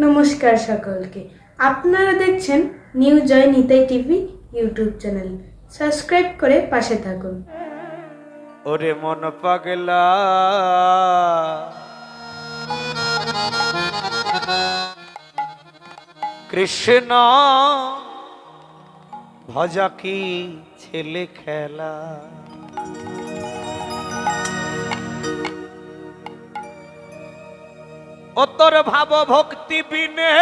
নমস্কার সকলকে। আপনারা দেখছেন new Joy Nitai TV YouTube channel. Subscribe করে পাশে থাকুন। ওরে মন পাগলা কৃষ্ণ ভজা কি ছেলে খেলা, ও তোর ভাব ভক্তি বিনে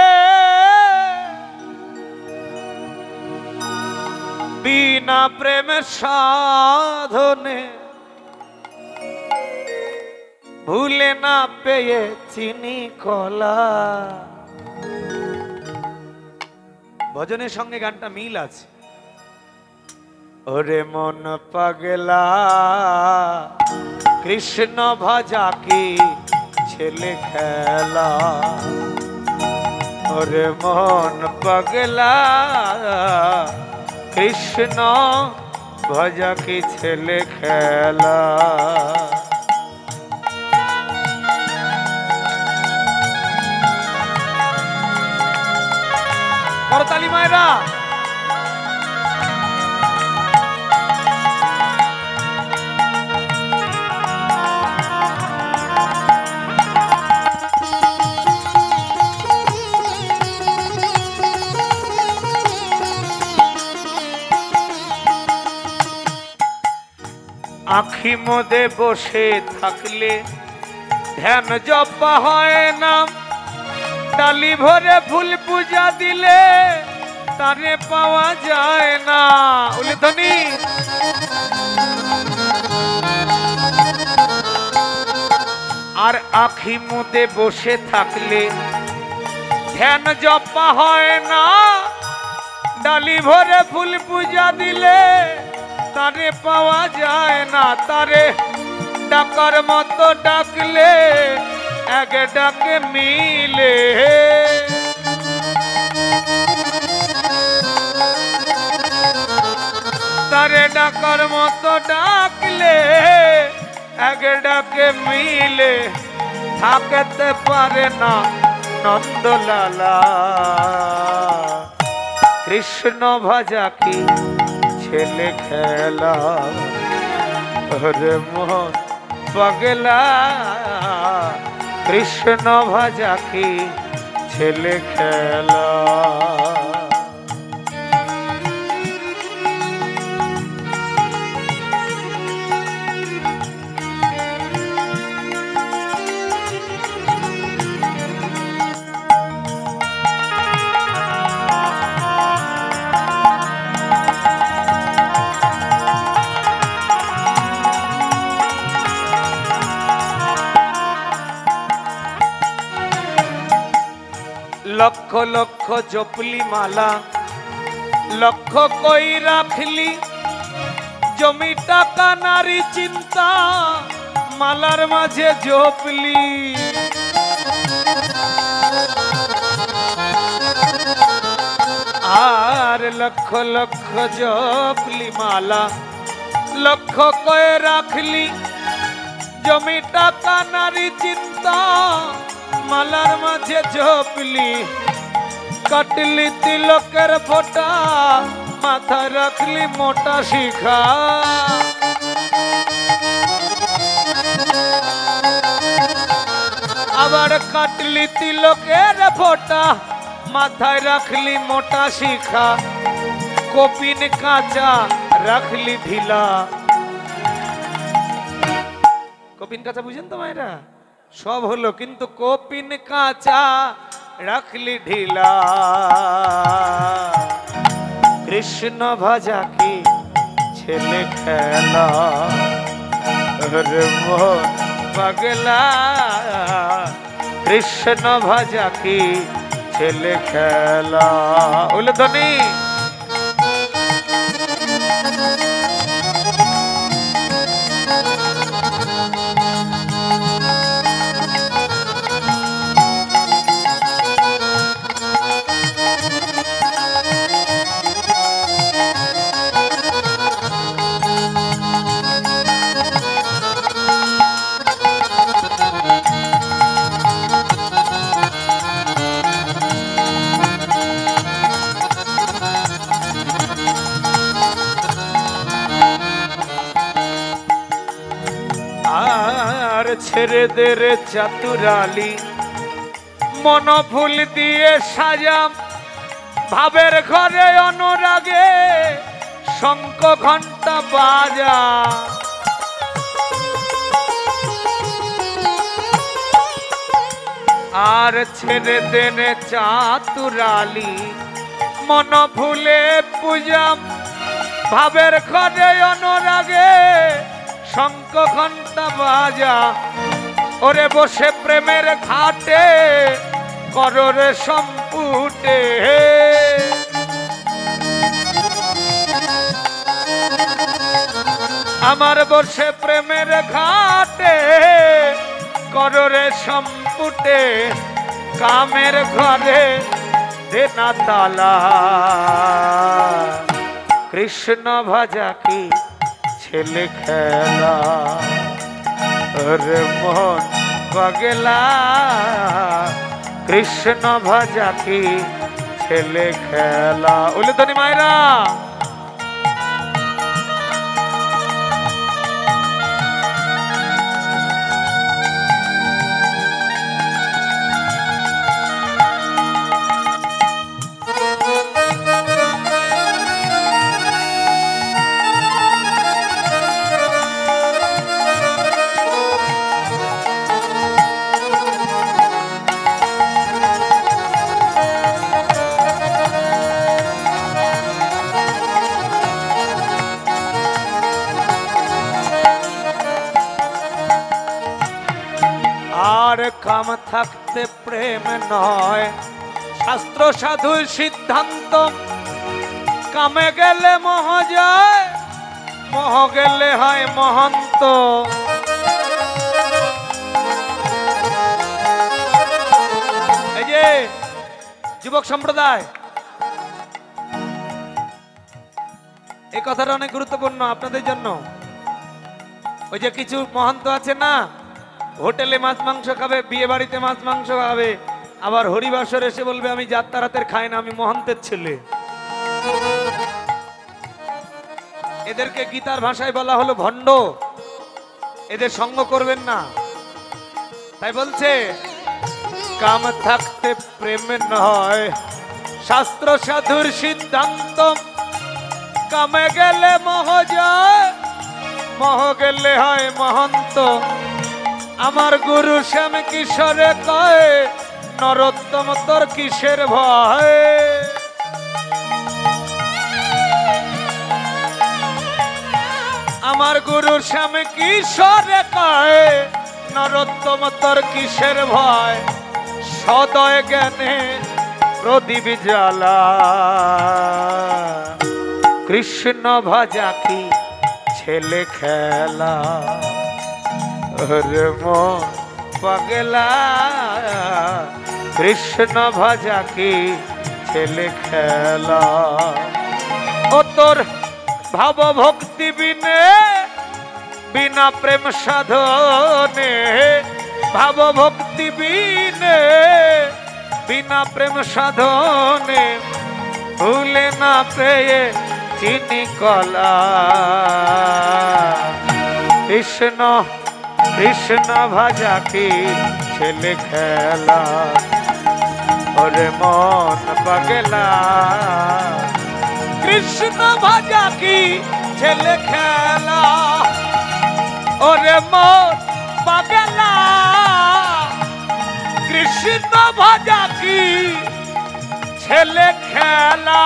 বিনা প্রেমের সাধনে ভুলে না পেয়ে চিনি কলা। ভজনের সঙ্গে গানটা মিল আছে। ওরে মন পাগলা কৃষ্ণ ভজা কি ছেলে খেলা, ওরে মন পাগলা কৃষ্ণ ভজা কি ছেলে খেলা। করতালি মায়েরা, আখি মধ্যে বসে থাকলে ধ্যান জপা হয় না, ডালি ভরে ফুল পূজা দিলে তারে পাওয়া যায় না। উল্লেধনী আর আখি মুদে বসে থাকলে ধ্যান জপা হয় না, ডালি ভরে ফুল পূজা দিলে তারে পাওয়া যায় না। তারে ডাকার মতো ডাকলে এক ডাকে মিলে, তারে ডাকার মতো ডাকলে এক ডাকে মিলে, থাকতে পারে না নন্দলালা কৃষ্ণ ভজা কি ছেলে খেলা। ওরে মোহন পাগলা কৃষ্ণ ভজা কি ছেলে খেলা। লক্ষ লক্ষ জপলি মালা লক্ষ কই রাখলি, জমি টাকা নারী চিন্তা মালার মাঝে জপলি। আর লক্ষ লক্ষ জপলি মালা লক্ষ কই রাখলি, জমি টাকা নারী চিন্তা মালার মাঝে ঝোপলি। কাটলি তিলকের ফোঁটা মাথায় রাখলি মোটা শিখা, আবার কাটলি তিলকের ফোঁটা মাথায় রাখলি মোটা শিখা। কপিন কাঁচা রাখলি ঢিলা। কপিন কাঁচা বুঝেন তো মায়েরা? সব হলো কিন্তু কপিন কাঁচা রাখলি ঢিলা। কৃষ্ণ ভজা কি ছেলে খেলা, ওরে মোহন পাগলা কৃষ্ণ ভজা কি ছেলে খেলা। উল্লেধনী ছেড়ে দে রে চাতুরালি মন ফুল দিয়ে সাজাম ভাবের ঘরে অনুরাগে শঙ্খ ঘন্টা বাজা আর ছেড়ে দে রে চাতুরালি মন ভুলে পূজাম ভাবের ঘরে অনুরাগে শঙ্খ ঘন্টা বাজা ওরে বসে প্রেমের ঘাটে কররে সম্পুটে আমার বসে প্রেমের ঘাটে কররে সম্পুটে কামের ঘরে দেনা তালা কৃষ্ণ ভজা কি ছেলে খেলা রে মন পাগলা কৃষ্ণ ভজা কি ছেলে খেলা উল্লেধনী মায়েরা আর কাম থাকতে প্রেম নয় শাস্ত্র সাধু সিদ্ধান্ত কামে গেলে মোহ যায় মোহ গেলে হয় মহন্ত এই যে যুবক সম্প্রদায় এই কথাটা অনেক গুরুত্বপূর্ণ আপনাদের জন্য ওই যে কিছু মহন্ত আছে না হোটেলে মাছ মাংস খাবে বিয়ে বাড়িতে মাছ মাংস খাবে আবার হরিবাসর এসে বলবে আমি যাত্রারাতের খাই না আমি মহন্তের ছেলে এদেরকে গীতার ভাষায় বলা হলো ভণ্ড এদের সঙ্গ করবেন না তাই বলছে কাম থাকতে প্রেম নয় শাস্ত্র সাধুর সিদ্ধান্ত কামে গেলে মোহ যায় মোহ গেলে হয় মহন্ত আমার গুরু শ্যাম কিশোরে কয় নরোত্তম তোর কিসের ভয় আমার গুরু শ্যাম কিশোরে কয় নরোত্তম তোর কিসের ভয় সদয় জ্ঞানে প্রদীপ জ্বালা কৃষ্ণ ভজা কি ছেলে খেলা রে মন পাগলা কৃষ্ণ ভজা কি ছেলে খেলা ও তোর ভাব ভক্তি বিনে বিনা প্রেম সাধনে ভাব ভক্তি বিনে বিনা প্রেম সাধনে ভুলে না পেয়ে চিনি কলা কৃষ্ণ কৃষ্ণ ভজা কি ছেলে খেলা ওরে মন পাগলা কৃষ্ণ ভজা কি ছেলে খেলা ওরে মন পাগলা কৃষ্ণ ভজা কি ছেলে খেলা